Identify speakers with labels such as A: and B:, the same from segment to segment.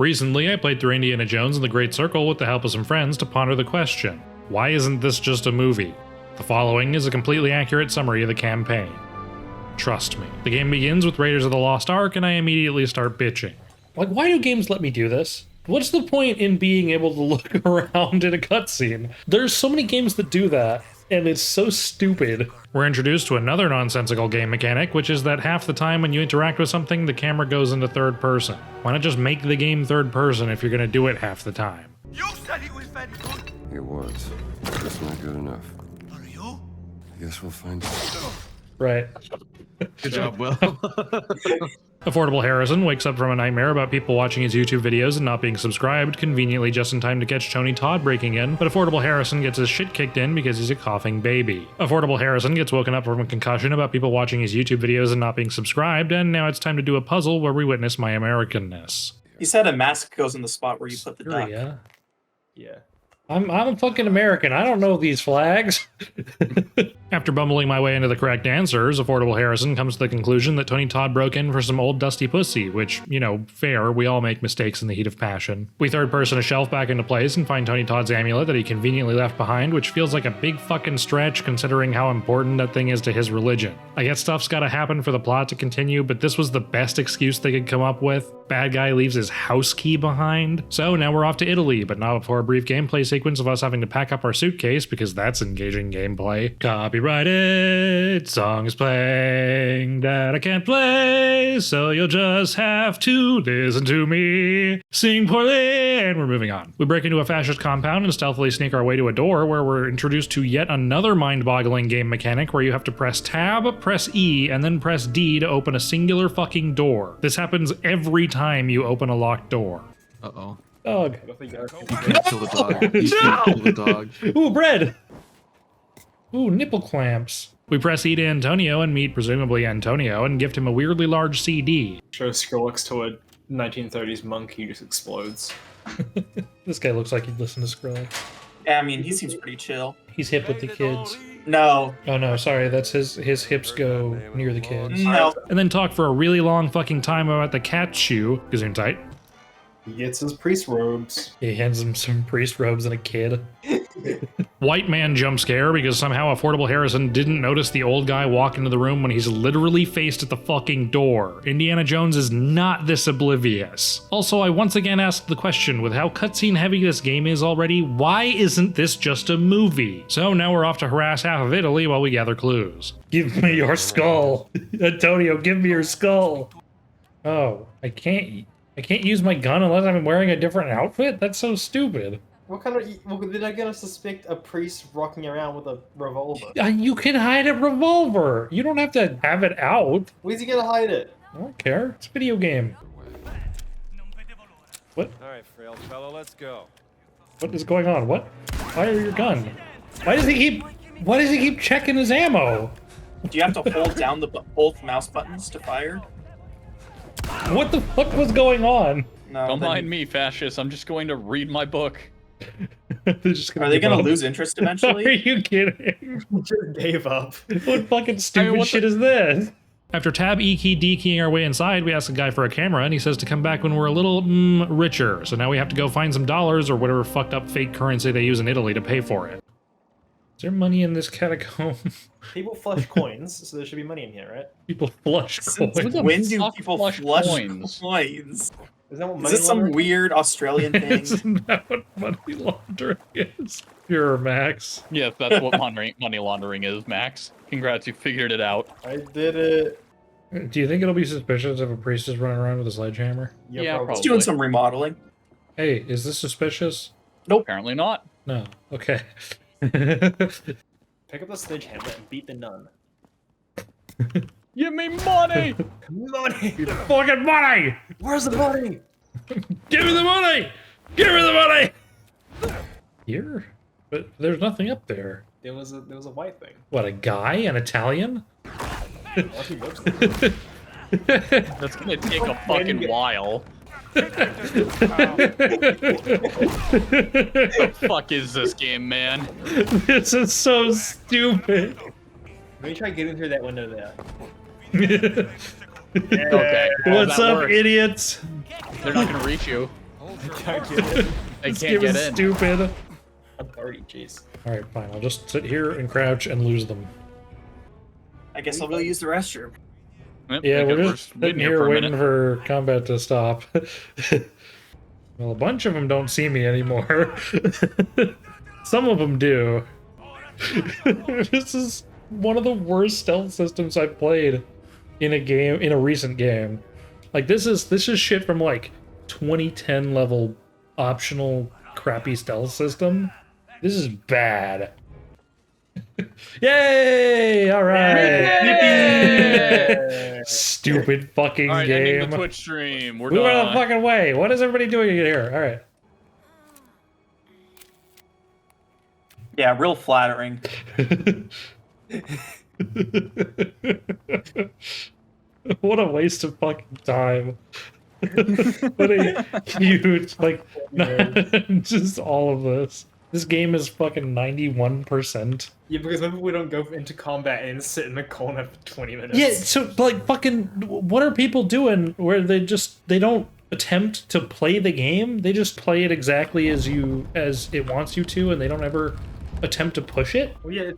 A: Recently, I played through Indiana Jones and the Great Circle with the help of some friends to ponder the question, why isn't this just a movie? The following is a completely accurate summary of the campaign. Trust me. The game begins with Raiders of the Lost Ark, and I immediately start bitching. Like, why do games let me do this? What's the point in being able to look around in a cutscene? There's so many games that do that, and it's so stupid. We're introduced to another nonsensical game mechanic, which is that half the time when you interact with something, the camera goes into third person. Why not just make the game third person if you're gonna do it half the time?
B: You said he was very good.
C: He was. Just not good enough.
B: Are you?
C: I guess we'll find out.
A: Right.
D: Good job, Will.
A: Affordable Harrison wakes up from a nightmare about people watching his YouTube videos and not being subscribed, conveniently just in time to catch Tony Todd breaking in, but Affordable Harrison gets his shit kicked in because he's a coughing baby. Affordable Harrison gets woken up from a concussion about people watching his YouTube videos and not being subscribed, and now it's time to do a puzzle where we witness my Americanness.
E: You said a mask goes in the spot where you put the duck.
A: Yeah. I'm a fucking American. I don't know these flags. After bumbling my way into the correct answers, Affordable Harrison comes to the conclusion that Tony Todd broke in for some old dusty pussy, which, you know, fair, we all make mistakes in the heat of passion. We third person a shelf back into place and find Tony Todd's amulet that he conveniently left behind, which feels like a big fucking stretch considering how important that thing is to his religion. I guess stuff's gotta happen for the plot to continue, but this was the best excuse they could come up with. Bad guy leaves his house key behind. So now we're off to Italy, but not before a brief gameplay sequence of us having to pack up our suitcase because that's engaging gameplay. Copyrighted, song is playing that I can't play, so you'll just have to listen to me sing poorly, and we're moving on. We break into a fascist compound and stealthily sneak our way to a door where we're introduced to yet another mind-boggling game mechanic where you have to press tab, press E, and then press D to open a singular fucking door. This happens every time you open a locked door.
D: Uh-oh.
A: Dog.
D: Kill the dog. You should kill the dog.
A: Ooh, bread! Ooh, nipple clamps. We press E to Antonio and meet presumably Antonio and gift him a weirdly large CD.
F: Show Skrillex to a 1930s monk, he just explodes.
A: This guy looks like he'd listen to Skrillex.
E: Yeah, I mean, he seems pretty chill.
A: He's hip with the kids.
E: No.
A: Oh no, sorry, that's his hips go near the kids.
E: No.
A: And then talk for a really long fucking time about the cat shoe. Gesundheit.
F: He gets his priest robes.
A: He hands him some priest robes and a kid. White man jump scare because somehow Affordable Harrison didn't notice the old guy walk into the room when he's literally faced at the fucking door. Indiana Jones is not this oblivious. Also, I once again asked the question, with how cutscene heavy this game is already, why isn't this just a movie? So now we're off to harass half of Italy while we gather clues. Give me your skull. Antonio, give me your skull. Oh, I can't use my gun unless I'm wearing a different outfit? That's so stupid.
F: What kind of... Well, did I gonna suspect a priest rocking around with a revolver?
A: You can hide a revolver. You don't have to have it out.
F: Where's he gonna hide it?
A: I don't care. It's a video game. What?
G: Alright, frail fellow, let's go.
A: What is going on? What? Fire your gun. Why does he keep checking his ammo?
E: Do you have to hold down both mouse buttons to fire?
A: What the fuck was going on?
E: No.
H: Don't mind me, fascist. I'm just going to read my book.
E: Are they gonna lose interest eventually?
A: Are you kidding?
F: Just gave up.
A: What fucking stupid shit is this? After tab E key D keying our way inside, we ask the guy for a camera, and he says to come back when we're a little richer. So now we have to go find some dollars or whatever fucked up fake currency they use in Italy to pay for it. Is there money in this catacomb?
F: People flush coins, so there should be money in here, right?
A: People flush coins.
E: When do people flush
H: coins?
E: coins?
F: Is that what
E: Is
F: money
E: this some
F: laundering?
E: weird Australian thing?
A: Isn't that what money laundering is? Sure, Max.
H: Yes, that's what money laundering is, Max. Congrats, you figured it out.
F: I did it.
A: Do you think it'll be suspicious if a priest is running around with a sledgehammer?
H: Yeah,
E: It's
H: probably.
E: doing some remodeling.
A: Hey, is this suspicious?
H: Apparently not.
A: No. Okay.
F: Pick up the sledgehammer and beat the nun.
H: Give me money!
F: Money!
A: Fucking money!
F: Where's the money?
A: Give me the money! Give me the money! Here? But there's nothing up there.
F: There was a white thing.
A: What, a guy? An Italian?
F: Lucky Moses.
H: That's gonna take a fucking while. The fuck is this game, man?
A: This is so stupid.
F: Let me try getting through that window there.
H: Okay. well,
A: What's
H: that
A: up,
H: works.
A: idiots?
H: They're not gonna reach you.
F: Can't get it.
H: They
A: This
H: can't
A: game
H: get
A: is
H: in.
A: stupid.
F: I'm 30, jeez.
A: All right, fine. I'll just sit here and crouch and lose them.
E: I guess I'll go use the restroom.
H: Yep,
A: Yeah,
H: because
A: we're just sitting here
H: for a
A: waiting
H: minute.
A: for combat to stop. Well, a bunch of them don't see me anymore. Some of them do. This is one of the worst stealth systems I've played in a game, in a recent game. Like this is shit from like 2010 level optional crappy stealth system. This is bad. Yay! All right.
H: Yay!
A: Stupid fucking
H: All right,
A: game.
H: ending the Twitch stream. We're
A: We went
H: done.
A: the fucking way. What is everybody doing here? All right.
E: Yeah, real flattering.
A: What a waste of fucking time. What a huge, like, just all of this. This game is fucking 91%.
F: Yeah, because maybe we don't go into combat and sit in the corner for 20 minutes.
A: Yeah, so, like, fucking, what are people doing where they don't attempt to play the game? They just play it exactly as it wants you to, and they don't ever attempt to push it?
F: Well, yeah,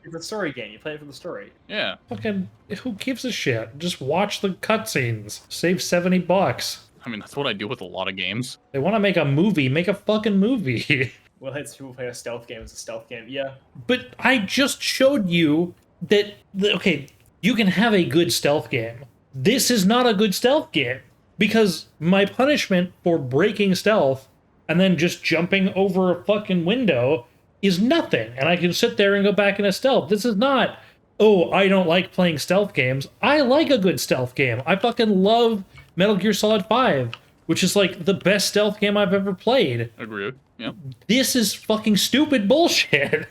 F: it's a story game. You play it for the story.
H: Yeah.
A: Fucking, who gives a shit? Just watch the cutscenes. Save $70.
H: I mean, that's what I do with a lot of games.
A: They want to make a movie, make a fucking movie.
F: Well, it's people play a stealth game as a stealth game. Yeah.
A: But I just showed you that, okay, you can have a good stealth game. This is not a good stealth game. Because my punishment for breaking stealth and then just jumping over a fucking window is nothing. And I can sit there and go back into stealth. This is not, oh, I don't like playing stealth games. I like a good stealth game. I fucking love Metal Gear Solid 5, which is like the best stealth game I've ever played.
H: Agreed. Yep.
A: This is fucking stupid bullshit.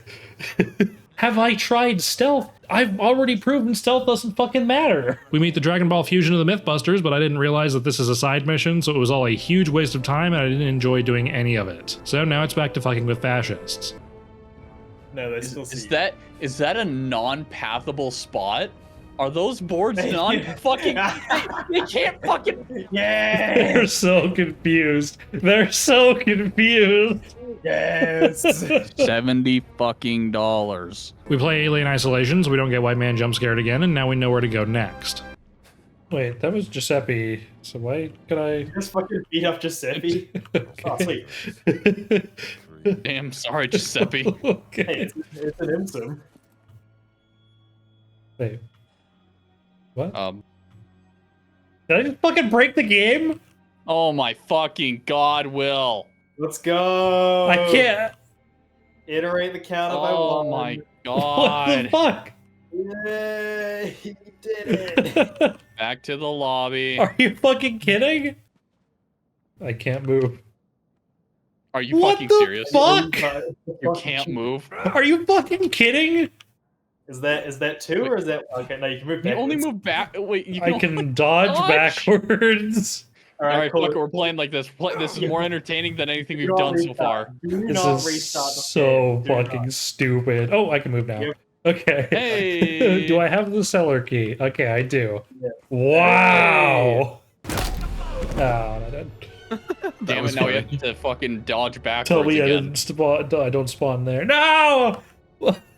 A: Have I tried stealth? I've already proven stealth doesn't fucking matter. We meet the Dragon Ball fusion of the Mythbusters, but I didn't realize that this is a side mission, so it was all a huge waste of time, and I didn't enjoy doing any of it. So now it's back to fucking with fascists.
F: No, they still see
H: Is
F: you.
H: that a non-pathable spot? Are those boards non-fucking... they can't fucking...
F: Yeah.
A: They're so confused. They're so confused.
F: Yes.
H: $70 fucking dollars.
A: We play Alien Isolation, so we don't get White Man jump scared again, and now we know where to go next. Wait, that was Giuseppe. So why could I...
F: Just fucking beat up Giuseppe. Oh, sweet.
H: Damn, sorry, Giuseppe.
A: Okay.
F: Hey, it's an insum.
A: Wait. What? Did I just fucking break the game?
H: Oh my fucking god, Will.
F: Let's go.
A: I can't.
F: Iterate the counter by
H: Oh
F: one.
H: my
A: What the
H: god.
A: fuck?
F: Yay, he did it.
H: Back to the lobby.
A: Are you fucking kidding? I can't move.
H: Are you
A: What
H: fucking
A: the
H: serious?
A: fuck?
H: You can't move.
A: Are you fucking kidding?
F: Is that two or is that okay? No, you can move
H: You
F: backwards.
H: only move back. Wait, you
A: I can dodge
H: Dodge?
A: backwards.
F: All
H: All right,
F: cool.
H: fuck it, we're playing like this. This is more entertaining than anything
F: Do
H: we've
F: not
H: done so
F: restart.
H: far.
F: Do
A: This
F: not
A: is
F: restart the
A: so
F: game. Do
A: fucking
F: not.
A: stupid. Oh, I can move now.
F: Yep.
A: Okay.
H: Hey.
A: Do I have the cellar key? Okay, I do.
F: Yeah.
A: Wow. Oh, I didn't.
H: Damn it, now we have to fucking dodge backwards
A: Tell me I
H: again.
A: didn't spawn. I don't spawn there. No!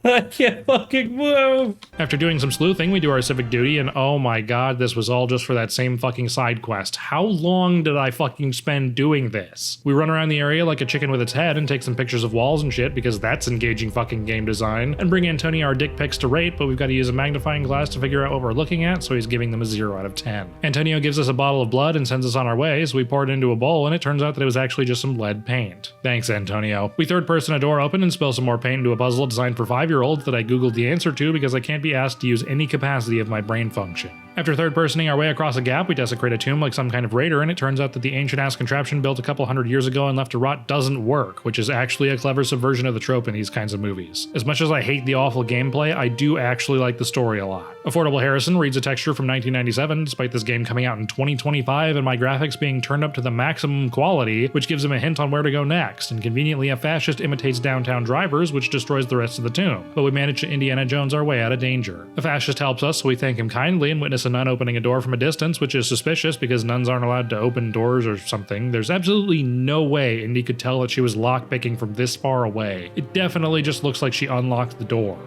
A: I can't fucking move. After doing some sleuthing, we do our civic duty, and oh my god, this was all just for that same fucking side quest. How long did I fucking spend doing this? We run around the area like a chicken with its head and take some pictures of walls and shit, because that's engaging fucking game design, and bring Antonio our dick pics to rate, but we've got to use a magnifying glass to figure out what we're looking at, so he's giving them a 0 out of 10. Antonio gives us a bottle of blood and sends us on our way, so we pour it into a bowl, and it turns out that it was actually just some lead paint. Thanks, Antonio. We third person a door open and spill some more paint into a puzzle designed for 5-year-olds that I googled the answer to because I can't be asked to use any capacity of my brain function. After third personing our way across a gap, we desecrate a tomb like some kind of raider, and it turns out that the ancient ass contraption built a couple hundred years ago and left to rot doesn't work, which is actually a clever subversion of the trope in these kinds of movies. As much as I hate the awful gameplay, I do actually like the story a lot. Affordable Harrison reads a texture from 1997, despite this game coming out in 2025 and my graphics being turned up to the maximum quality, which gives him a hint on where to go next, and conveniently a fascist imitates downtown drivers, which destroys the rest of the tomb. But we manage to Indiana Jones our way out of danger. A fascist helps us, so we thank him kindly and witness witness a nun opening a door from a distance, which is suspicious because nuns aren't allowed to open doors or something. There's absolutely no way Indy could tell that she was lockpicking from this far away. It definitely just looks like she unlocked the door.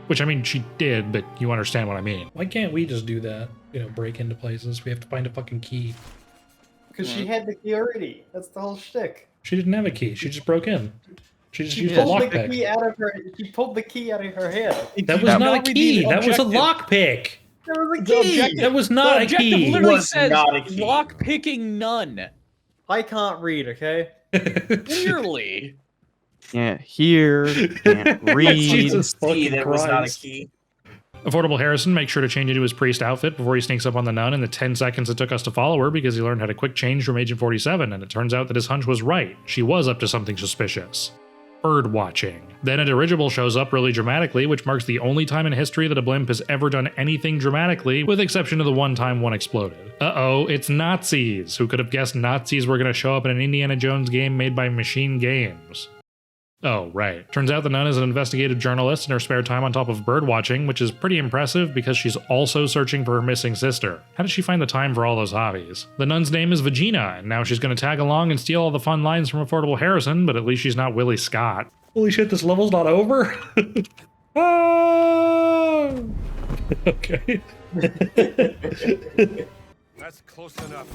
A: Which, I mean, she did, but you understand what I mean. Why can't we just do that? You know, break into places. We have to find a fucking key.
F: Because she had the key already. That's the whole shtick.
A: She didn't have a key. She just broke in. She just used a
F: Pulled the
A: lockpick.
F: key out of her. She pulled the key out of her head.
A: That was not a key. That was a lockpick.
F: There was a key.
A: That was not a key.
H: Literally
E: Was
H: says
E: not a key.
H: lock picking none.
F: I can't read. Okay.
H: Clearly.
I: Can't hear, can't read.
A: Jesus
E: See,
A: fucking
E: there was not a
A: Christ.
E: key.
A: Affordable Harrison makes sure to change into his priest outfit before he sneaks up on the nun in the 10 seconds it took us to follow her because he learned how to quick change from Agent 47, and it turns out that his hunch was right. She was up to something suspicious. Bird watching. Then a dirigible shows up really dramatically, which marks the only time in history that a blimp has ever done anything dramatically, with exception of the one time one exploded. Uh-oh, it's Nazis. Who could have guessed Nazis were going to show up in an Indiana Jones game made by Machine Games? Oh, right. Turns out the nun is an investigative journalist in her spare time on top of bird watching, which is pretty impressive because she's also searching for her missing sister. How did she find the time for all those hobbies? The nun's name is Vagina, and now she's going to tag along and steal all the fun lines from Affordable Harrison, but at least she's not Willie Scott. Holy shit, this level's not over? Ah! Okay.
G: That's close enough.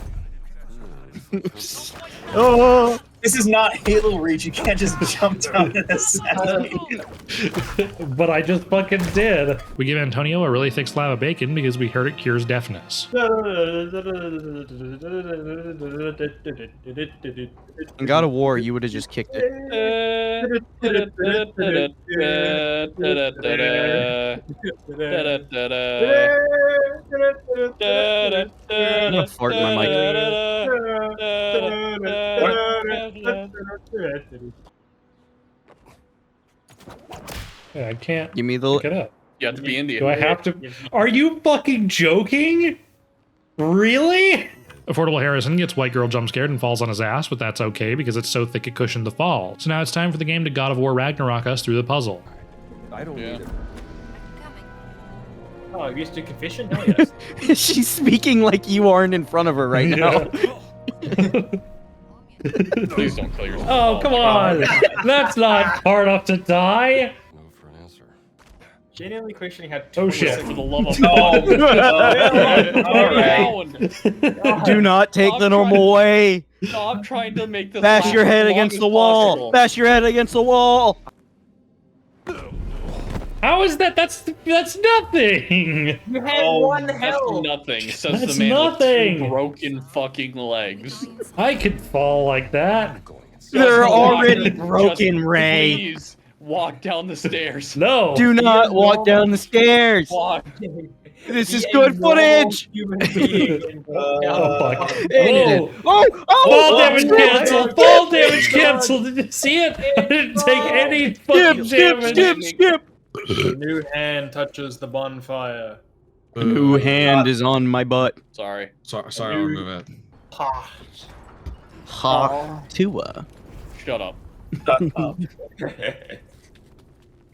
I: Oh,
E: This is not Halo Reach. You can't just jump down and assassinate.
A: But I just fucking did. We give Antonio a really thick slab of bacon because we heard it cures deafness.
I: in God of War, you would have just kicked it. I'm gonna fart in my mic.
A: Yeah, I can't
I: Give me the.
A: pick it up.
H: You have to be Indian.
A: Do I have to? Are you fucking joking? Really? Affordable Harrison gets white girl jump scared and falls on his ass, but that's okay because it's so thick it cushioned the fall. So now it's time for the game to God of War Ragnarok us through the puzzle.
C: I don't need it.
F: Oh, you used to do confession? Hell yes.
I: She's speaking like you aren't in front of her right now.
H: Please don't kill yourself.
A: Oh, come on! That's not hard enough to die!
C: No for an answer.
F: Genuinely questioning how.
A: Oh shit.
H: For the love of
E: Oh,
H: God.
I: Do not take the normal way.
H: No, I'm trying to make this.
I: Bash
H: last
I: your head
H: as long
I: against
H: as
I: the wall.
H: possible.
I: Bash your head against the wall.
A: How is that? That's nothing!
F: You had
E: Oh,
F: one
H: That's
F: hell.
H: nothing, says
A: That's
H: the man with
A: nothing.
H: 2 broken fucking legs.
A: I could fall like that.
C: Going inside.
I: They're
H: Just
I: already
H: walk-
I: broken,
H: just
I: Ray.
H: Please walk down the stairs.
A: No!
I: Do not walk down the stairs.
H: Walk.
I: This is good footage.
F: Human being.
A: Oh fuck.
I: Whoa.
A: Whoa!
I: Oh,
A: Fall damage canceled! Fall damage canceled! Did you see it? I didn't take any fucking damage.
I: Skip.
F: The new hand touches the bonfire.
I: New hand is on my butt.
H: Sorry.
D: Sorry, I'll remove it.
F: Ha.
I: Ha. Tua.
H: Shut up.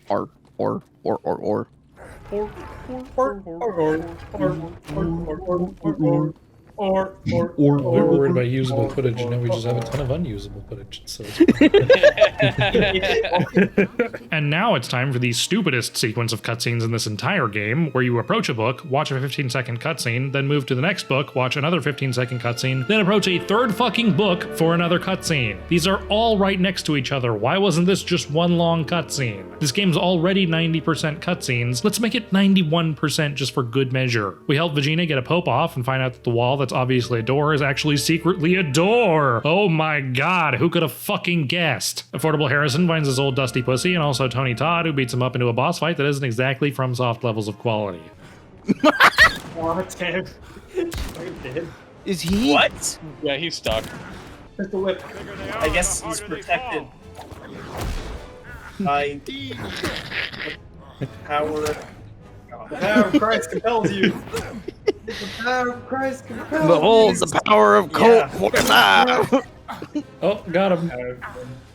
I: Or.
F: Or.
A: We were worried about usable footage, and now we just have a ton of unusable footage. So and now it's time for the stupidest sequence of cutscenes in this entire game, where you approach a book, watch a 15-second cutscene, then move to the next book, watch another 15-second cutscene, then approach a third fucking book for another cutscene. These are all right next to each other. Why wasn't this just one long cutscene? This game's already 90% cutscenes. Let's make it 91% just for good measure. We help Vagina get a pope off and find out that the wall that's obviously a door is actually secretly a door. Oh my god, who could have fucking guessed? Affordable Harrison finds his old dusty pussy and also Tony Todd, who beats him up into a boss fight that isn't exactly from soft levels of quality.
F: Oh, damn. I'm dead.
I: Is he?
E: What?
H: Yeah, he's stuck.
F: There's the whip.
E: I guess he's protected by the power.
F: The power of Christ compels you. The power of Christ compels you.
I: Behold the power of Colt
E: Yeah.
I: 45.
A: Oh, got him.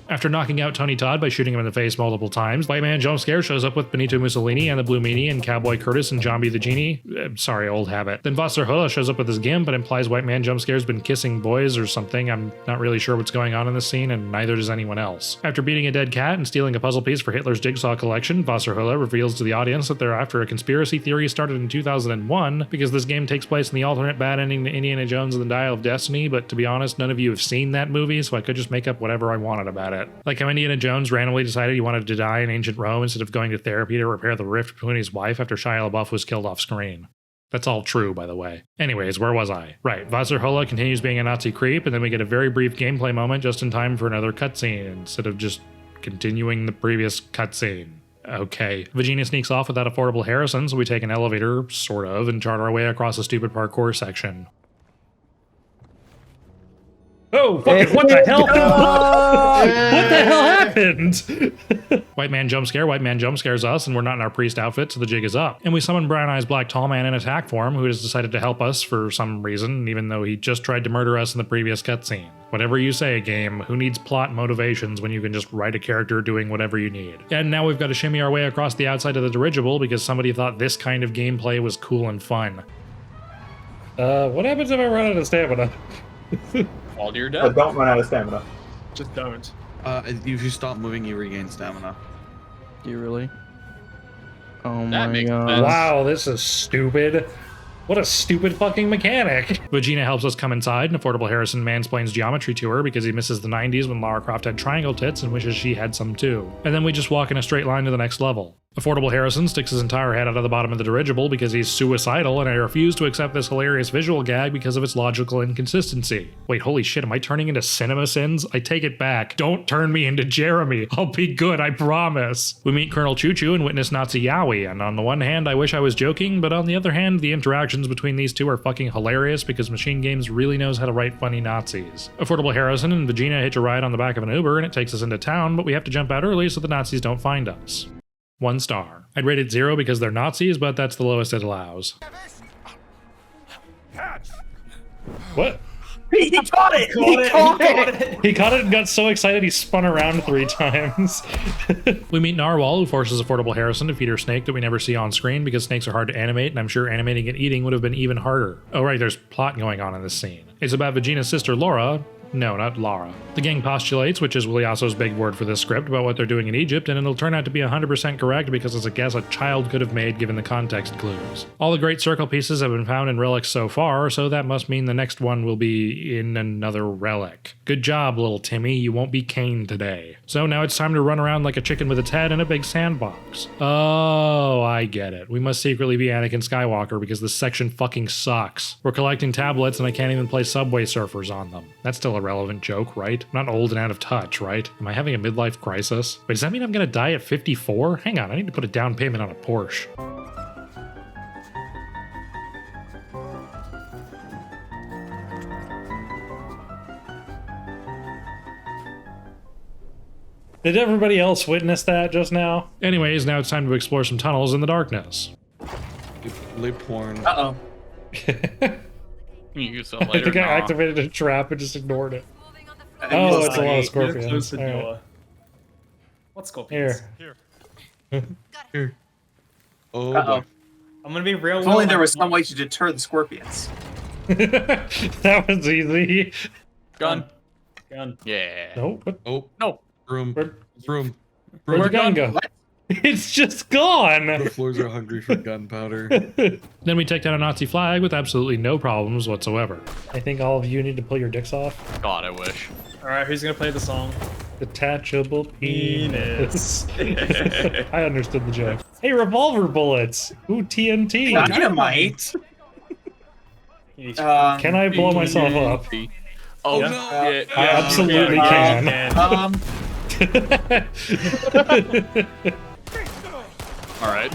A: After knocking out Tony Todd by shooting him in the face multiple times, White Man Jump Scare shows up with Benito Mussolini and the Blue Meanie and Cowboy Curtis and Zombie the Genie. Sorry, old habit. Then Wasserhülle shows up with his gimp and implies White Man Jump Scare's been kissing boys or something. I'm not really sure what's going on in this scene, and neither does anyone else. After beating a dead cat and stealing a puzzle piece for Hitler's Jigsaw collection, Wasserhülle reveals to the audience that they're after a conspiracy theory started in 2001 because this game takes place in the alternate bad ending to Indiana Jones and the Dial of Destiny, but to be honest, none of you have seen that movie, so I could just make up whatever I wanted about it. Like how Indiana Jones randomly decided he wanted to die in ancient Rome instead of going to therapy to repair the rift between his wife after Shia LaBeouf was killed off screen. That's all true, by the way. Anyways, where was I? Right, Wasserhülle continues being a Nazi creep, and then we get a very brief gameplay moment just in time for another cutscene, instead of just continuing the previous cutscene. Okay. Vegeta sneaks off without affordable Harrison, so we take an elevator, sort of, and chart our way across a stupid parkour section. Oh, fucking, what the hell? What the hell happened? White Man Jump scares us, and we're not in our priest outfit, so the jig is up. And we summon Brown Eyes Black Tall Man in attack form, who has decided to help us for some reason, even though he just tried to murder us in the previous cutscene. Whatever you say, game, who needs plot motivations when you can just write a character doing whatever you need? And now we've got to shimmy our way across the outside of the dirigible because somebody thought this kind of gameplay was cool and fun. What happens if I run out of stamina?
E: All to your
J: But
E: death.
J: don't run out of stamina.
D: Just don't. If you stop moving, you regain stamina.
I: Do you really? Oh
H: That
I: my
H: makes
I: god.
H: sense.
A: Wow, this is stupid. What a stupid fucking mechanic. Vegeta helps us come inside, and Affordable Harrison mansplains geometry to her because he misses the 90s when Lara Croft had triangle tits and wishes she had some too. And then we just walk in a straight line to the next level. Affordable Harrison sticks his entire head out of the bottom of the dirigible because he's suicidal, and I refuse to accept this hilarious visual gag because of its logical inconsistency. Wait, holy shit, am I turning into CinemaSins? I take it back. Don't turn me into Jeremy. I'll be good, I promise. We meet Colonel Choo Choo and witness Nazi Yowie, and on the one hand, I wish I was joking, but on the other hand, the interactions between these two are fucking hilarious because Machine Games really knows how to write funny Nazis. Affordable Harrison and Vegeta hitch a ride on the back of an Uber, and it takes us into town, but we have to jump out early so the Nazis don't find us. 1 star. I'd rate it 0 because they're Nazis, but that's the lowest it allows. What?
E: He caught it! He caught it!
A: He caught it and got so excited he spun around 3 times. We meet Narwhal, who forces Affordable Harrison to feed her snake that we never see on screen because snakes are hard to animate, and I'm sure animating and eating would have been even harder. Oh right, there's plot going on in this scene. It's about Vegeta's sister Laura. No, not Lara. The gang postulates, which is Willie Osso's big word for this script, about what they're doing in Egypt, and it'll turn out to be 100% correct because it's a guess a child could have made given the context clues. All the great circle pieces have been found in relics so far, so that must mean the next one will be in another relic. Good job, little Timmy, you won't be caned today. So now it's time to run around like a chicken with its head in a big sandbox. Oh, I get it. We must secretly be Anakin Skywalker because this section fucking sucks. We're collecting tablets and I can't even play Subway Surfers on them. That's still a relevant joke, right? I'm not old and out of touch, right? Am I having a midlife crisis? Wait, does that mean I'm gonna die at 54? Hang on, I need to put a down payment on a Porsche. Did everybody else witness that just now? Anyways, now it's time to explore some tunnels in the darkness.
D: Play porn.
E: Uh-oh.
H: You use it
A: I
H: later.
A: think I
H: Nah.
A: activated a trap and just ignored it. Oh, it's a lot of scorpions.
F: Close the
A: All right.
F: door. What scorpions?
A: Here.
D: Oh,
E: Uh-oh.
D: boy.
F: I'm gonna be real.
E: If only there was some way to deter the scorpions.
A: That was easy.
H: Gun.
F: Gun.
H: Yeah.
A: No, what?
D: Oh,
H: No.
D: broom.
A: Where-
D: Broom.
A: Where'd the gun go?
E: What?
A: It's just gone!
D: The floors are hungry for gunpowder.
A: Then we take down a Nazi flag with absolutely no problems whatsoever. I think all of you need to pull your dicks off.
H: God, I wish.
F: Alright, who's gonna play the song?
A: Detachable penis. I understood the joke. Hey, revolver bullets! Ooh, TNT!
E: Dynamite.
A: Can I blow myself up?
H: Oh,
F: Yeah.
H: no.
A: I absolutely can.
H: All right.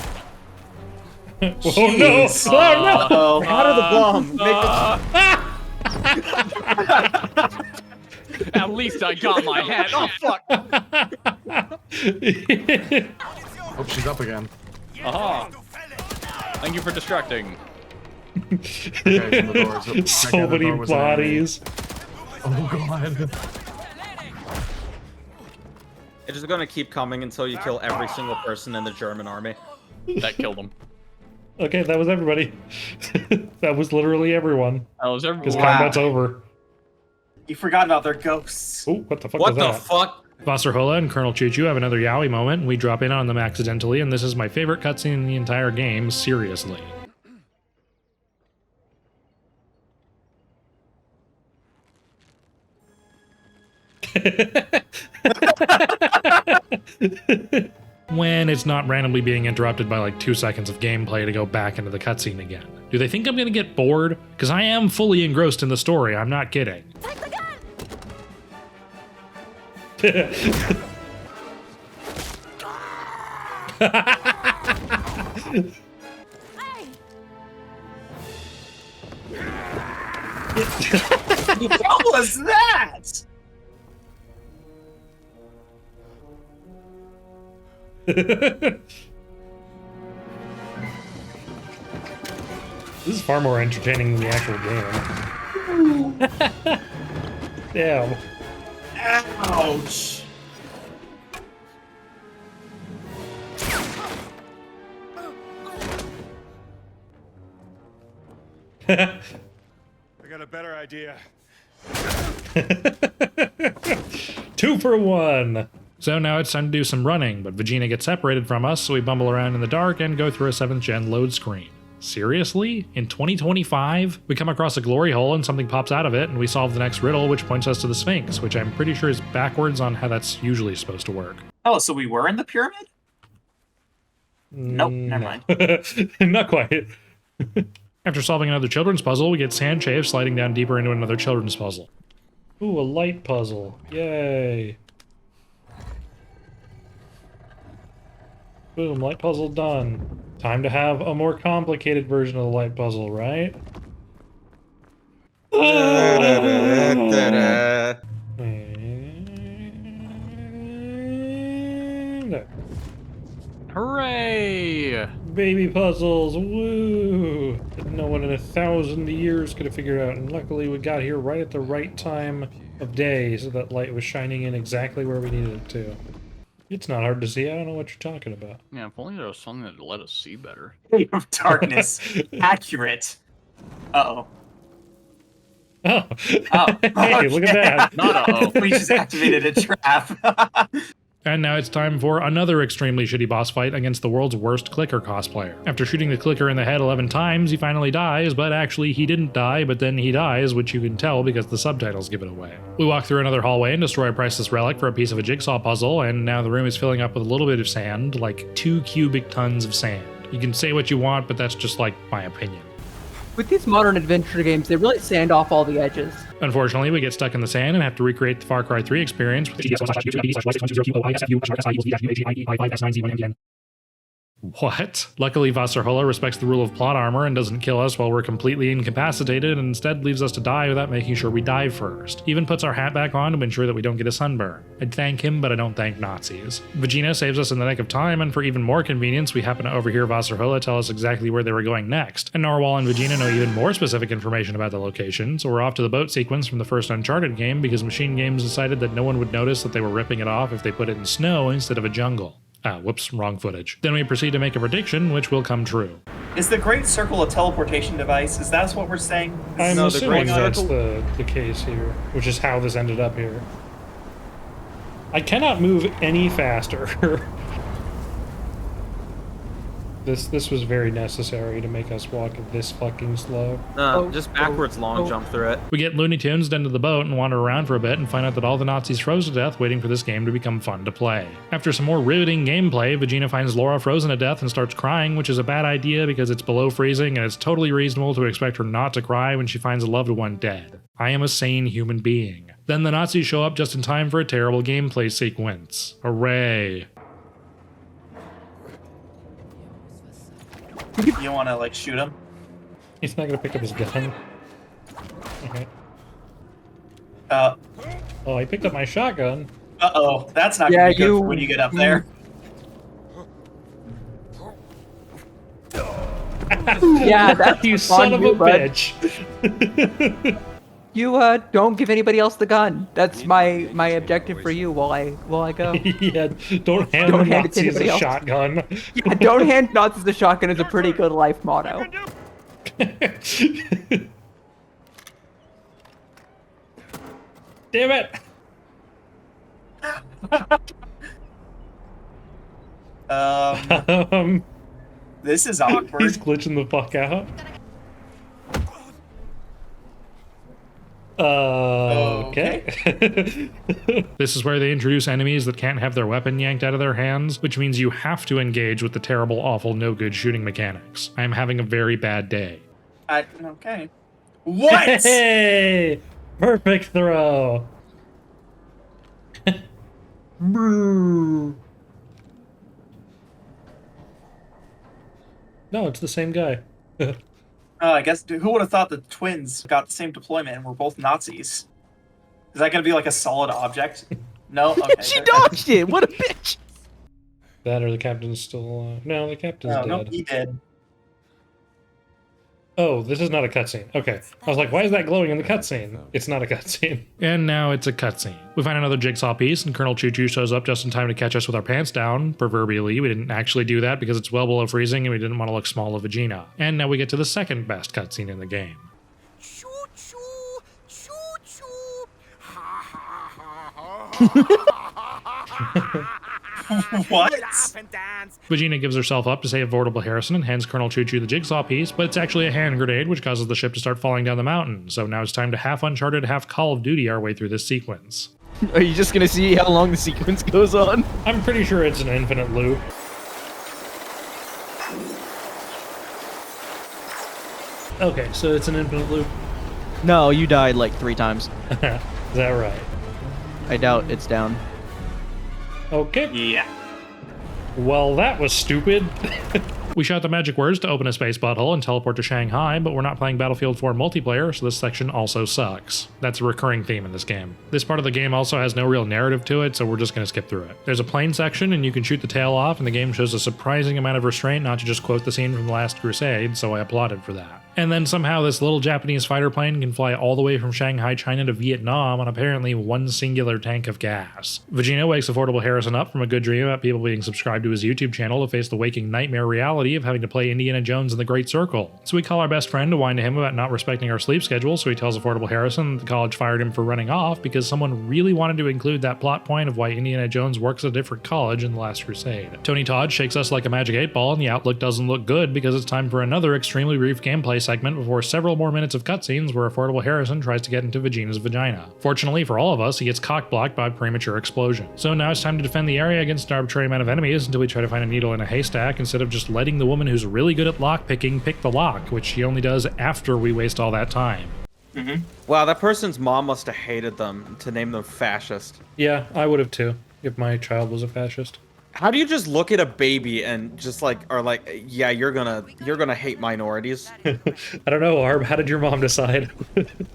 A: Oh no!
E: Jeez.
A: Oh no!
E: Oh,
I: Out of the bomb.
H: At least I got my head. Oh, fuck.
D: Oh, she's up again.
H: Aha. Thank you for distracting.
D: Okay, the doors. That
A: So
D: guy at the
A: many
D: door was an enemy.
A: bodies.
D: Oh god.
J: It's just gonna keep coming until you kill every single person in the German army.
H: That killed him.
A: Okay, that was everybody. That was literally everyone.
H: That was everyone.
A: Because combat's over.
E: You forgot about their ghosts.
A: Oh, what the fuck
J: What
A: was
J: the
A: that?
J: fuck?
A: Vasserhola and Colonel Choo-Choo have another yaoi moment. We drop in on them accidentally, and this is my favorite cutscene in the entire game, seriously. When it's not randomly being interrupted by like 2 seconds of gameplay to go back into the cutscene again. Do they think I'm gonna get bored? Because I am fully engrossed in the story, I'm not kidding.
K: Take the gun!
E: What was that?
A: This is far more entertaining than the actual game. Damn.
E: Ouch.
G: I got a better idea.
A: 2 for 1. So now it's time to do some running, but Vegeta gets separated from us, so we bumble around in the dark and go through a 7th gen load screen. Seriously? In 2025? We come across a glory hole and something pops out of it, and we solve the next riddle, which points us to the Sphinx, which I'm pretty sure is backwards on how that's usually supposed to work.
E: Oh, so we were in the pyramid? Nope, never mind.
A: Not quite. After solving another children's puzzle, we get Sand Shave sliding down deeper into another children's puzzle. Ooh, a light puzzle. Yay. Boom, light puzzle done. Time to have a more complicated version of the light puzzle, right? And...
H: Hooray!
A: baby puzzles, woo! That no one in 1,000 years could have figured out, and luckily we got here right at the right time of day, so that light was shining in exactly where we needed it to. It's not hard to see. I don't know what you're talking about.
H: Yeah, if only there was something that let us see better.
E: Of darkness. Accurate. Uh-oh.
A: Oh.
E: Oh.
A: Hey, look at that.
H: Not uh-oh.
E: We just activated a trap.
A: And now it's time for another extremely shitty boss fight against the world's worst clicker cosplayer. After shooting the clicker in the head 11 times, he finally dies, but actually he didn't die, but then he dies, which you can tell because the subtitles give it away. We walk through another hallway and destroy a priceless relic for a piece of a jigsaw puzzle, and now the room is filling up with a little bit of sand, like 2 cubic tons of sand. You can say what you want, but that's just like my opinion.
L: With these modern adventure games, they really sand off all the edges.
A: Unfortunately, we get stuck in the sand and have to recreate the Far Cry 3 experience with What? Luckily, Vasserhola respects the rule of plot armor and doesn't kill us while we're completely incapacitated and instead leaves us to die without making sure we die first. Even puts our hat back on to ensure that we don't get a sunburn. I'd thank him, but I don't thank Nazis. Vegeta saves us in the nick of time, and for even more convenience, we happen to overhear Vasserhola tell us exactly where they were going next. And Narwhal and Vegeta know even more specific information about the location, so we're off to the boat sequence from the first Uncharted game because Machine Games decided that no one would notice that they were ripping it off if they put it in snow instead of a jungle. Ah, whoops, wrong footage. Then we proceed to make a prediction, which will come true.
E: Is the Great Circle a teleportation device? Is that what we're saying?
A: I'm
J: No, the
A: assuming
J: Great
A: that's
J: Circle-
A: the case here, which is how this ended up here. I cannot move any faster. This was very necessary to make us walk this fucking slow.
J: No, just backwards long jump through it.
A: We get Looney Tunes into the boat and wander around for a bit and find out that all the Nazis froze to death waiting for this game to become fun to play. After some more riveting gameplay, Vegeta finds Laura frozen to death and starts crying, which is a bad idea because it's below freezing and it's totally reasonable to expect her not to cry when she finds a loved one dead. I am a sane human being. Then the Nazis show up just in time for a terrible gameplay sequence. Hooray.
E: You want to, like, shoot him?
A: He's not gonna pick up his gun. Okay. Oh, he picked up my shotgun.
E: Uh-oh. That's not
L: Yeah,
E: going to be good for when you get up there.
L: Yeah, that's
A: You
L: on
A: son of
L: you,
A: a
L: bud.
A: bitch.
L: don't give anybody else the gun. That's my objective for you while I go.
A: Yeah, don't hand
L: Don't
A: the
L: hand it to
A: Nazis
L: anybody
A: a
L: else.
A: shotgun.
L: Yeah, don't hand Nazis the shotgun is a pretty good life motto.
A: Damn it!
E: This is awkward.
A: He's glitching the fuck out. Okay. This is where they introduce enemies that can't have their weapon yanked out of their hands, which means you have to engage with the terrible, awful, no good shooting mechanics. I am having a very bad day.
E: Okay. What?
A: Hey! Perfect throw! No, it's the same guy.
E: I guess who would have thought the twins got the same deployment and were both Nazis? Is that gonna be like a solid object? No. Okay.
I: She dodged it. What a bitch.
A: That or the captain's still alive. No, the captain's dead.
E: No, he did.
A: Oh, this is not a cutscene. Okay. I was like, why is that glowing in the cutscene? It's not a cutscene. And now it's a cutscene. We find another jigsaw piece, and Colonel Choo Choo shows up just in time to catch us with our pants down. Proverbially, we didn't actually do that because it's well below freezing and we didn't want to look small of Vegeta. And now we get to the second best cutscene in the game.
B: Choo choo, choo choo. Ha ha ha ha.
E: What?
B: Laugh and dance.
A: Vegeta gives herself up to save Vortable Harrison and hands Colonel Choo Choo the jigsaw piece, but it's actually a hand grenade which causes the ship to start falling down the mountain. So now it's time to half Uncharted, half Call of Duty our way through this sequence.
I: Are you just gonna see how long the sequence goes on?
A: I'm pretty sure it's an infinite loop. Okay, so it's an infinite loop.
I: No, you died like 3 times.
A: Is that right?
I: I doubt it's down.
A: Okay.
E: Yeah.
A: Well, that was stupid. We shout the magic words to open a space butthole and teleport to Shanghai, but we're not playing Battlefield 4 multiplayer, so this section also sucks. That's a recurring theme in this game. This part of the game also has no real narrative to it, so we're just going to skip through it. There's a plane section, and you can shoot the tail off, and the game shows a surprising amount of restraint not to just quote the scene from The Last Crusade, so I applauded for that. And then somehow this little Japanese fighter plane can fly all the way from Shanghai, China to Vietnam on apparently one singular tank of gas. Vegeta wakes Affordable Harrison up from a good dream about people being subscribed to his YouTube channel to face the waking nightmare reality of having to play Indiana Jones in the Great Circle. So we call our best friend to whine to him about not respecting our sleep schedule, so he tells Affordable Harrison that the college fired him for running off because someone really wanted to include that plot point of why Indiana Jones works at a different college in The Last Crusade. Tony Todd shakes us like a magic 8-ball and the outlook doesn't look good because it's time for another extremely brief gameplay segment before several more minutes of cutscenes where Affordable Harrison tries to get into Vegeta's vagina. Fortunately for all of us, he gets cock-blocked by a premature explosion. So now it's time to defend the area against an arbitrary amount of enemies until we try to find a needle in a haystack instead of just letting the woman who's really good at lockpicking pick the lock, which she only does after we waste all that time.
J: Wow, that person's mom must have hated them to name them fascist.
A: Yeah, I would have too, if my child was a fascist.
J: How do you just look at a baby and just like are like, yeah, you're gonna hate minorities?
A: I don't know, Arb, how did your mom decide?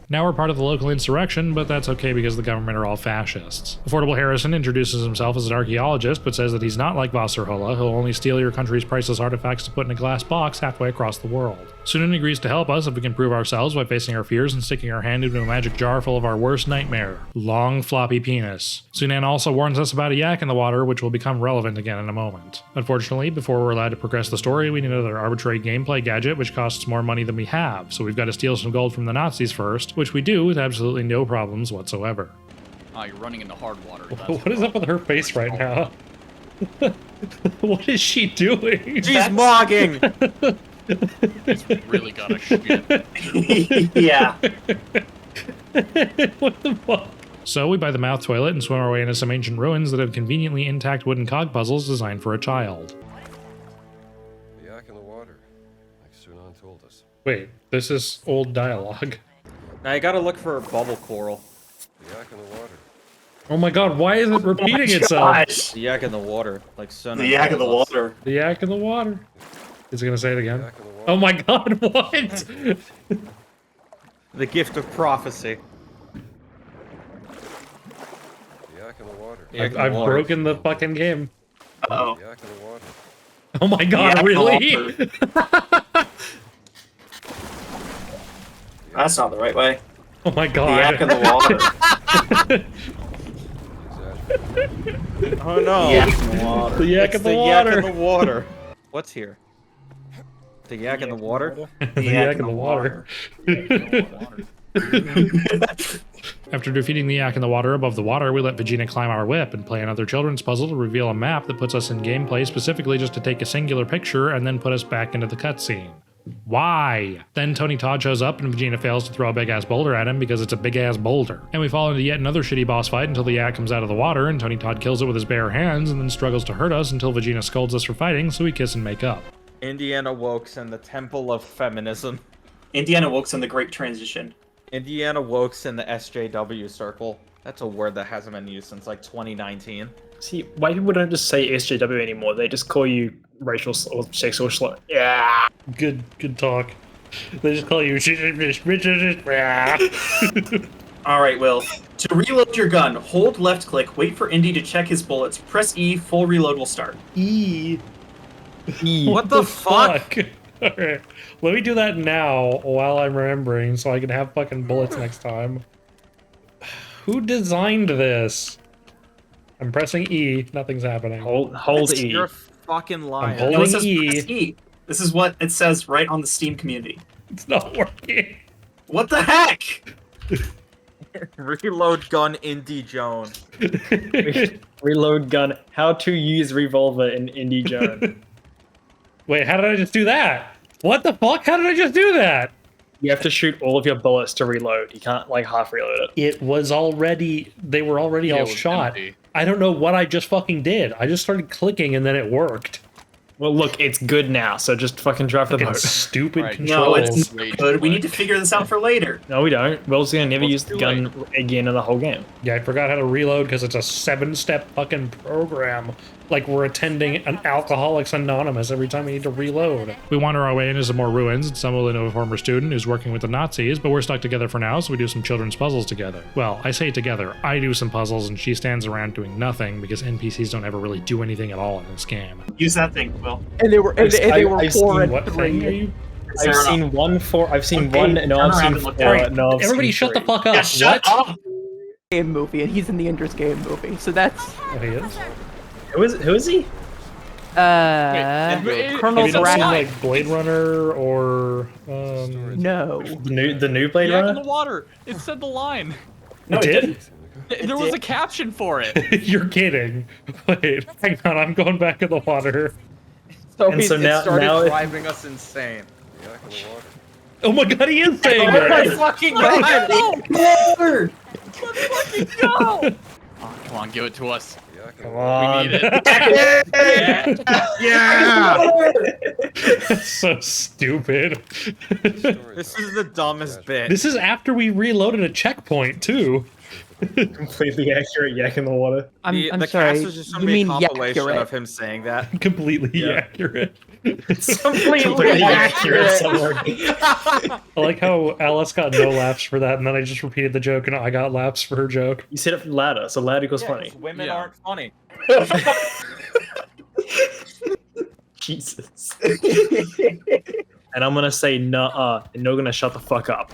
A: Now we're part of the local insurrection, but that's okay because the government are all fascists. Affordable Harrison introduces himself as an archaeologist, but says that he's not like Wasserhola, who'll only steal your country's priceless artifacts to put in a glass box halfway across the world. Sunan agrees to help us if we can prove ourselves by facing our fears and sticking our hand into a magic jar full of our worst nightmare. Long floppy penis. Sunan also warns us about a yak in the water, which will become relevant again in a moment. Unfortunately, before we're allowed to progress the story, we need another arbitrary gameplay gadget which costs more money than we have, so we've got to steal some gold from the Nazis first, which we do with absolutely no problems whatsoever.
H: Oh, you're running into hard water.
A: What is up with her face right now? What is she doing?
J: She's mogging!
H: He's really gotta shit.
E: Yeah.
A: What the fuck? So we buy the mouth toilet and swim our way into some ancient ruins that have conveniently intact wooden cog puzzles designed for a child.
C: The yak in the water, like Sunan told us.
A: Wait, this is old dialogue.
J: Now you gotta look for bubble coral.
C: The yak in the water.
A: Oh my god, why is it repeating itself?
J: The yak in the water, like Sunan.
E: The yak in the
J: told us.
E: water.
A: The yak in the water. Is it gonna say it again?
C: Yak in the water.
A: Oh my god, what?
J: The gift of prophecy.
C: The yak in the water.
J: The yak in the
A: I've
J: water.
A: broken the fucking game.
E: Uh-oh.
C: The yak in the water.
A: Oh my god,
E: Yeah,
A: really?
E: That's not the right way.
A: Oh my
E: The
A: god.
E: yak in the water.
J: Oh no.
E: The yak in the water.
A: The yak
J: It's
A: in the
J: the
A: water.
J: yak in the water. What's here? The yak in the water?
A: The yak in the water. After defeating the yak in the water above the water, we let Vegeta climb our whip and play another children's puzzle to reveal a map that puts us in gameplay specifically just to take a singular picture and then put us back into the cutscene. Why? Then Tony Todd shows up and Vegeta fails to throw a big ass boulder at him because it's a big ass boulder. And we fall into yet another shitty boss fight until the yak comes out of the water and Tony Todd kills it with his bare hands and then struggles to hurt us until Vegeta scolds us for fighting, so we kiss and make up.
J: Indiana Wokes and the Temple of Feminism.
E: Indiana Wokes and the Great Transition.
J: Indiana Wokes in the SJW circle. That's a word that hasn't been used since like 2019.
K: See, white people don't just say SJW anymore. They just call you racial or sexual slur. Yeah.
A: Good talk. They just call you
E: Alright, Will. To reload your gun, hold left click, wait for Indy to check his bullets, press E, full reload will start.
A: E.
J: What the fuck?
A: Alright, let me do that now while I'm remembering so I can have fucking bullets next time. Who designed this? I'm pressing E, nothing's happening.
K: Hold E.
J: You're a fucking liar.
A: I'm holding
E: No, it says
A: E.
E: press E. This is what it says right on the Steam community.
A: It's not working.
E: What the heck?
J: Reload gun Indy Jones.
K: Reload gun. How to use revolver in Indie Jones.
A: Wait, how did I just do that? What the fuck? How did I just do that?
K: You have to shoot all of your bullets to reload. You can't like half reload it.
A: It was already, they were already all shot.
H: Empty.
A: I don't know what I just fucking did. I just started clicking and then it worked.
K: Well, look, it's good now, so just fucking drive the
A: Fucking
K: boat.
A: stupid
H: Right.
E: No,
A: controls.
E: it's not good. We need to figure this out for later.
K: No, we don't. Will's gonna never
H: Well,
K: use
H: it's
K: the
H: too
K: gun again in the whole game.
A: Yeah, I forgot how to reload because it's a 7-step fucking program. Like we're attending an Alcoholics Anonymous every time we need to reload. We wander our way into some more ruins and stumble into a former student who's working with the Nazis, but we're stuck together for now, so we do some children's puzzles together. Well, I say together. I do some puzzles and she stands around doing nothing because NPCs don't ever really do anything at all in this game.
E: Use that thing, Will.
L: And they were
K: I've
L: 4
K: seen
L: and
A: What
L: 3.
A: thing are you?
K: I've seen one for. I've seen
E: Okay,
K: one. No,
E: turn
K: I've
E: around
K: seen
E: and look
K: four.
E: at it.
K: No, I've
A: Everybody
K: seen
A: shut the
K: three.
A: fuck up.
E: Yeah, shut
A: What?
E: up.
L: Game movie, and he's in the Indra's game movie. So that's
A: Oh, he is?
K: Who is he?
L: Colonel
A: Have you not seen,
L: Brack.
A: like, Blade Runner or,
L: No.
K: The new Blade
H: Yak in
K: Runner?
H: the water. It said the line.
E: No,
A: it
E: it
A: did?
E: didn't.
H: There was a caption for it.
A: You're kidding. Wait, hang on, I'm going back in the water.
K: And so now-
J: it started
K: now it-
J: driving us insane.
C: The yak in the water.
A: Oh my god, he is saying
J: Oh my
A: it!
J: fucking god!
E: Word.
H: Oh, come on, give it to us.
C: The yak in the
K: Come
C: water.
K: on.
H: We need it.
J: Yeah!
A: That's so stupid.
J: This is the dumbest bit.
A: This is after we reloaded a checkpoint, too.
K: Completely accurate yak in the water.
L: I'm
J: the
L: sorry.
J: cast was just gonna
L: You
J: be a
L: mean
J: compilation
L: accurate?
J: of him saying that.
A: Completely accurate.
K: Completely accurate. Somewhere.
A: I like how Alice got no laughs for that, and then I just repeated the joke, and I got laughs for her joke.
K: You said it louder, so loud equals funny.
J: Women
H: Yeah.
J: aren't funny.
K: Jesus. And I'm gonna say nuh-uh, and you're gonna shut the fuck up.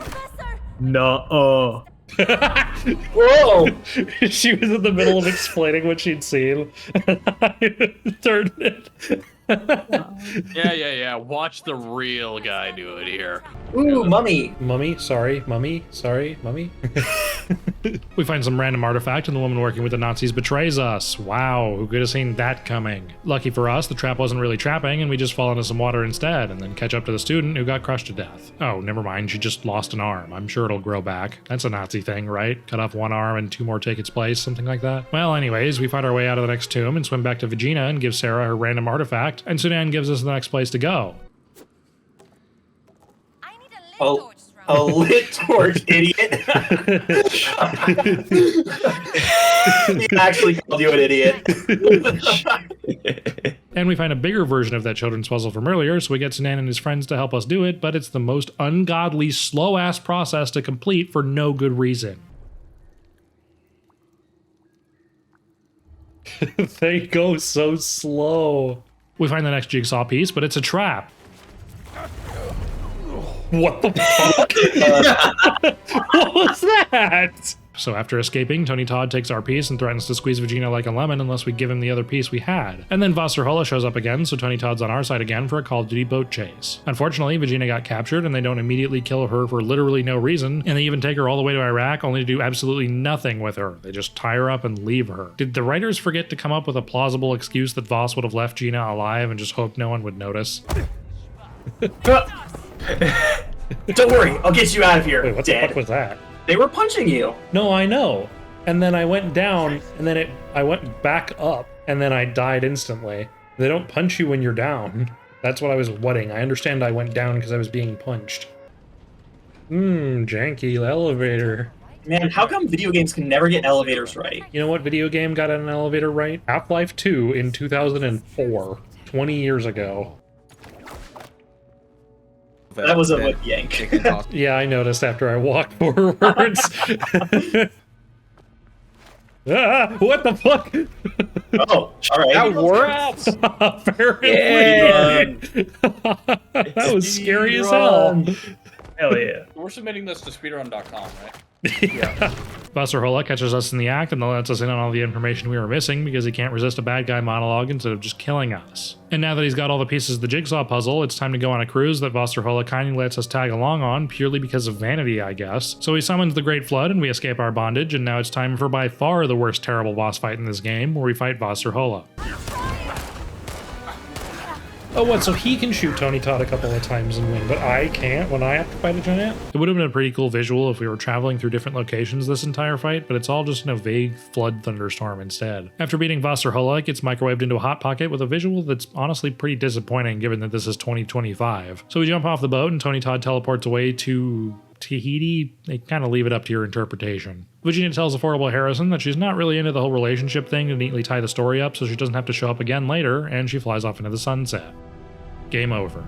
K: Nuh-uh.
E: Whoa!
A: She was in the middle of explaining what she'd seen, and I turned it.
H: Yeah. Watch the real guy do it here.
E: Ooh, mummy.
A: Mummy, sorry, mummy. We find some random artifact and the woman working with the Nazis betrays us. Wow, who could have seen that coming? Lucky for us, the trap wasn't really trapping and we just fall into some water instead and then catch up to the student who got crushed to death. Oh, never mind, she just lost an arm. I'm sure it'll grow back. That's a Nazi thing, right? Cut off one arm and 2 more take its place, something like that. Well, anyways, we fight our way out of the next tomb and swim back to Vegeta and give Sarah her random artifact, and Sudan gives us the next place to go.
B: I need a lit
E: Oh.
B: torch.
E: A lit torch, idiot. He actually called you an idiot.
A: And we find a bigger version of that children's puzzle from earlier, so we get Sinan and his friends to help us do it, but it's the most ungodly, slow-ass process to complete for no good reason. They go so slow. We find the next jigsaw piece, but it's a trap. What the fuck? What was that? So after escaping, Tony Todd takes our piece and threatens to squeeze Vegeta like a lemon unless we give him the other piece we had. And then Vasserhola shows up again, so Tony Todd's on our side again for a Call of Duty boat chase. Unfortunately, Vegeta got captured and they don't immediately kill her for literally no reason, and they even take her all the way to Iraq only to do absolutely nothing with her. They just tie her up and leave her. Did the writers forget to come up with a plausible excuse that Voss would have left Gina alive and just hoped no one would notice?
F: Don't worry, I'll get you out of here.
A: Wait, what the fuck was that?
F: They were punching you.
A: No, I know. And then I went down, and then I went back up, and then I died instantly. They don't punch you when you're down. That's what I was whatting. I understand I went down because I was being punched. Janky elevator.
F: Man, how come video games can never get elevators right?
A: You know what video game got an elevator right? Half-Life 2 in 2004. 20 years ago.
F: That was a whip yank.
A: Yeah, I noticed after I walked forwards. What the fuck?
F: Oh, alright.
H: That works!
A: Apparently. That was scary as hell.
K: Hell yeah.
H: We're submitting this to speedrun.com, right?
A: Yeah. Vasserhola catches us in the act and lets us in on all the information we were missing because he can't resist a bad guy monologue instead of just killing us. And now that he's got all the pieces of the jigsaw puzzle, it's time to go on a cruise that Vasserhola kindly lets us tag along on purely because of vanity, I guess. So he summons the Great Flood and we escape our bondage, and now it's time for by far the worst terrible boss fight in this game, where we fight Vasserhola. Oh, what? So he can shoot Tony Todd a couple of times and win, but I can't when I have to fight a giant? It would have been a pretty cool visual if we were traveling through different locations this entire fight, but it's all just in a vague flood thunderstorm instead. After beating Vasserhola, it gets microwaved into a hot pocket with a visual that's honestly pretty disappointing given that this is 2025. So we jump off the boat and Tony Todd teleports away to Tahiti. They kind of leave it up to your interpretation. Vegeta tells Affordable Harrison that she's not really into the whole relationship thing to neatly tie the story up so she doesn't have to show up again later, and she flies off into the sunset. Game over.